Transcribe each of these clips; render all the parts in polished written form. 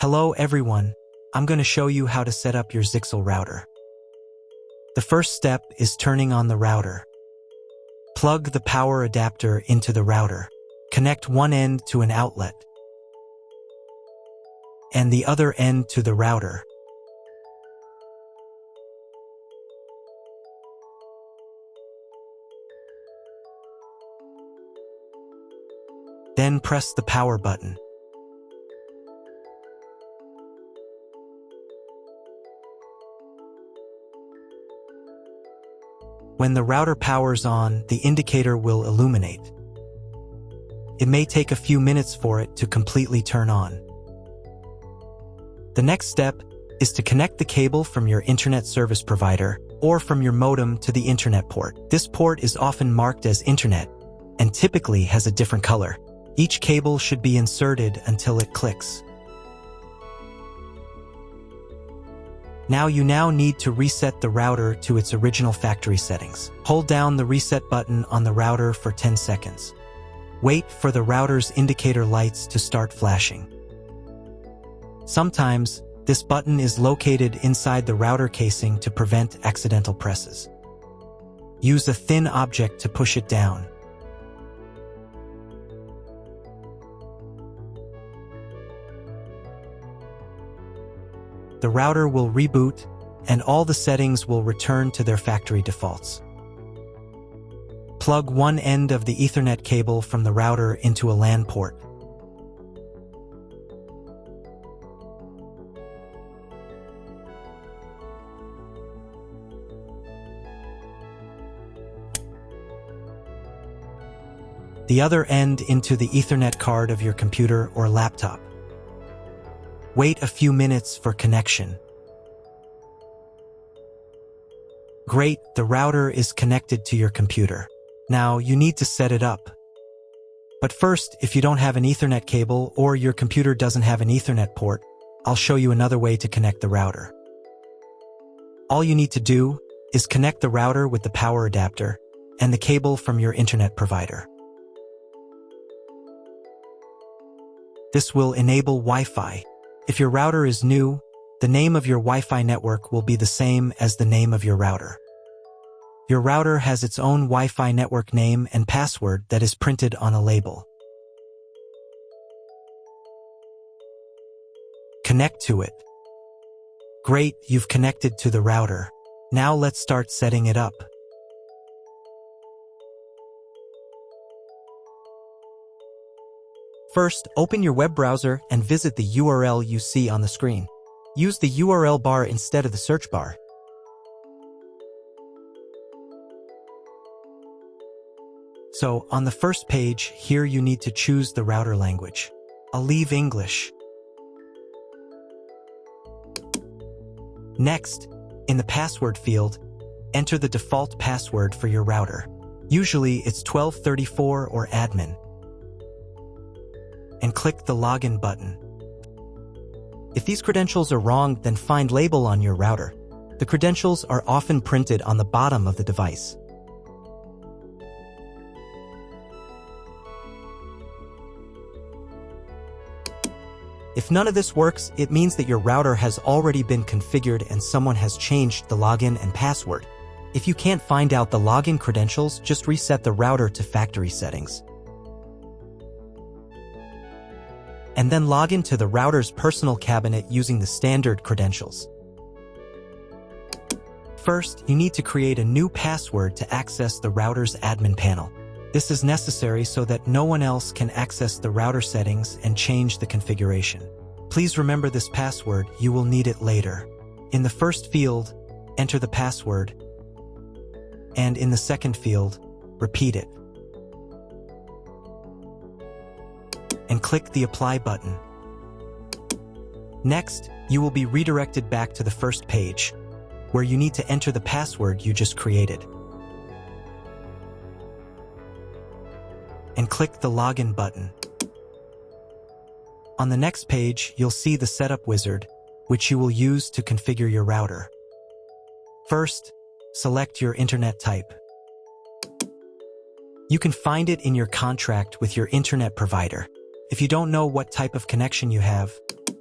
Hello everyone, I'm going to show you how to set up your Zyxel router. The first step is turning on the router. Plug the power adapter into the router. Connect one end to an outlet and the other end to the router. Then press the power button. When the router powers on, the indicator will illuminate. It may take a few minutes for it to completely turn on. The next step is to connect the cable from your internet service provider or from your modem to the internet port. This port is often marked as internet and typically has a different color. Each cable should be inserted until it clicks. You now need to reset the router to its original factory settings. Hold down the reset button on the router for 10 seconds. Wait for the router's indicator lights to start flashing. Sometimes, this button is located inside the router casing to prevent accidental presses. Use a thin object to push it down. The router will reboot, and all the settings will return to their factory defaults. Plug one end of the Ethernet cable from the router into a LAN port. The other end into the Ethernet card of your computer or laptop. Wait a few minutes for connection. Great, the router is connected to your computer. Now you need to set it up. But first, if you don't have an Ethernet cable or your computer doesn't have an Ethernet port, I'll show you another way to connect the router. All you need to do is connect the router with the power adapter and the cable from your internet provider. This will enable Wi-Fi. If your router is new, the name of your Wi-Fi network will be the same as the name of your router. Your router has its own Wi-Fi network name and password that is printed on a label. Connect to it. Great, you've connected to the router. Now let's start setting it up. First, open your web browser and visit the URL you see on the screen. Use the URL bar instead of the search bar. So, on the first page, here you need to choose the router language. I'll leave English. Next, in the password field, enter the default password for your router. Usually, it's 1234 or admin. And click the login button. If these credentials are wrong, then find label on your router. The credentials are often printed on the bottom of the device. If none of this works, it means that your router has already been configured and someone has changed the login and password. If you can't find out the login credentials, just reset the router to factory settings. And then log into the router's personal cabinet using the standard credentials. First, you need to create a new password to access the router's admin panel. This is necessary so that no one else can access the router settings and change the configuration. Please remember this password, you will need it later. In the first field, enter the password, and in the second field, repeat it. And click the Apply button. Next, you will be redirected back to the first page, where you need to enter the password you just created. And click the Login button. On the next page, you'll see the Setup wizard, which you will use to configure your router. First, select your internet type. You can find it in your contract with your internet provider. If you don't know what type of connection you have,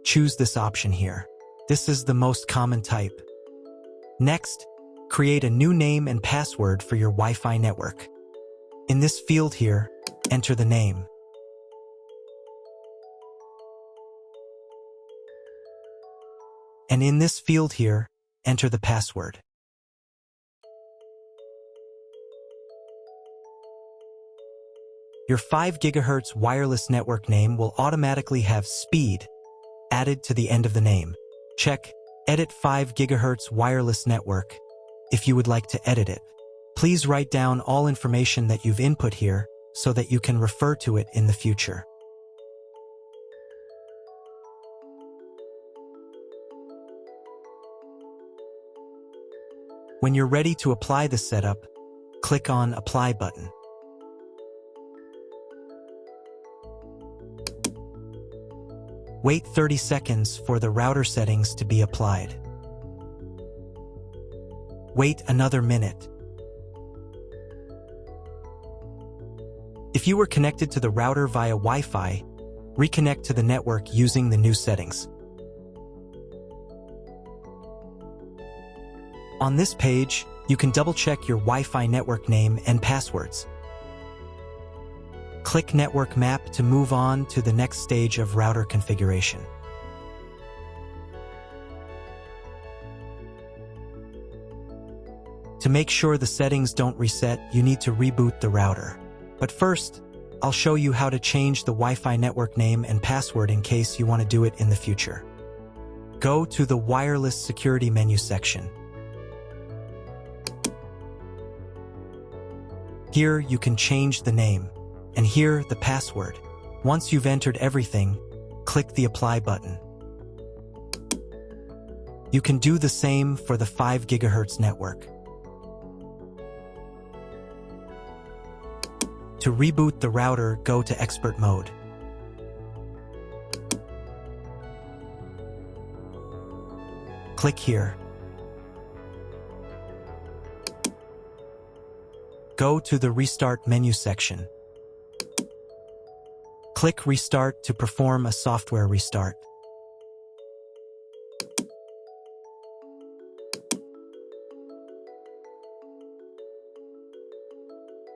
choose this option here. This is the most common type. Next, create a new name and password for your Wi-Fi network. In this field here, enter the name. And in this field here, enter the password. Your 5 GHz wireless network name will automatically have speed added to the end of the name. Check Edit 5 GHz wireless network if you would like to edit it. Please write down all information that you've input here so that you can refer to it in the future. When you're ready to apply the setup, click on Apply button. Wait 30 seconds for the router settings to be applied. Wait another minute. If you were connected to the router via Wi-Fi, reconnect to the network using the new settings. On this page, you can double-check your Wi-Fi network name and passwords. Click Network Map to move on to the next stage of router configuration. To make sure the settings don't reset, you need to reboot the router. But first, I'll show you how to change the Wi-Fi network name and password in case you want to do it in the future. Go to the Wireless Security menu section. Here you can change the name, and here the password. Once you've entered everything, click the Apply button. You can do the same for the 5 GHz network. To reboot the router, go to Expert Mode. Click here. Go to the Restart menu section. Click Restart to perform a software restart.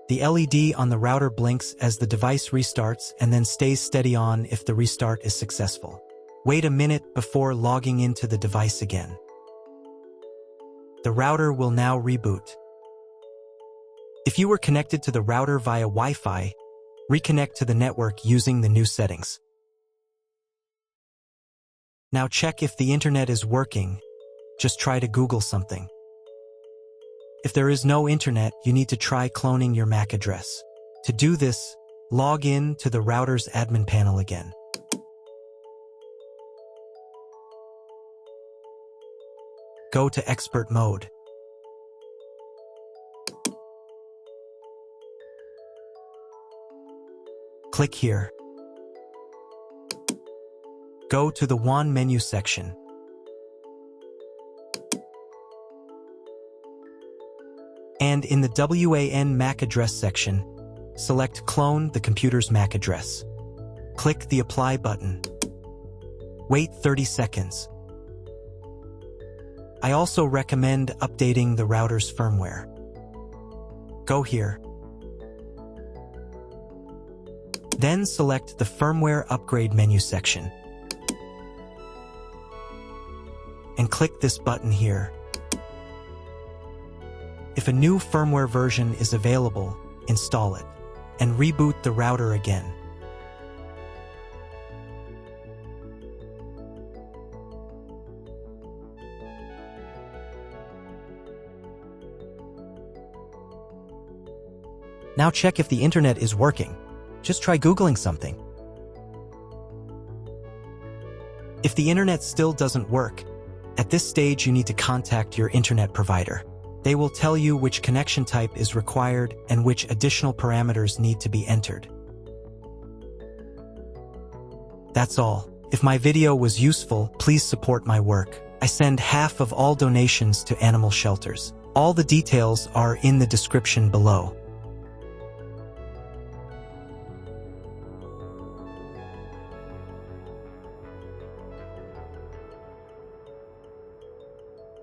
The LED on the router blinks as the device restarts and then stays steady on if the restart is successful. Wait a minute before logging into the device again. The router will now reboot. If you were connected to the router via Wi-Fi, reconnect to the network using the new settings. Now check if the internet is working. Just try to Google something. If there is no internet, you need to try cloning your MAC address. To do this, log in to the router's admin panel again. Go to Expert Mode. Click here. Go to the WAN menu section. And in the WAN MAC address section, select Clone the computer's MAC address. Click the Apply button. Wait 30 seconds. I also recommend updating the router's firmware. Go here. Then select the Firmware Upgrade menu section. And click this button here. If a new firmware version is available, install it, and reboot the router again. Now check if the internet is working. Just try Googling something. If the internet still doesn't work, at this stage you need to contact your internet provider. They will tell you which connection type is required and which additional parameters need to be entered. That's all. If my video was useful, please support my work. I send half of all donations to animal shelters. All the details are in the description below.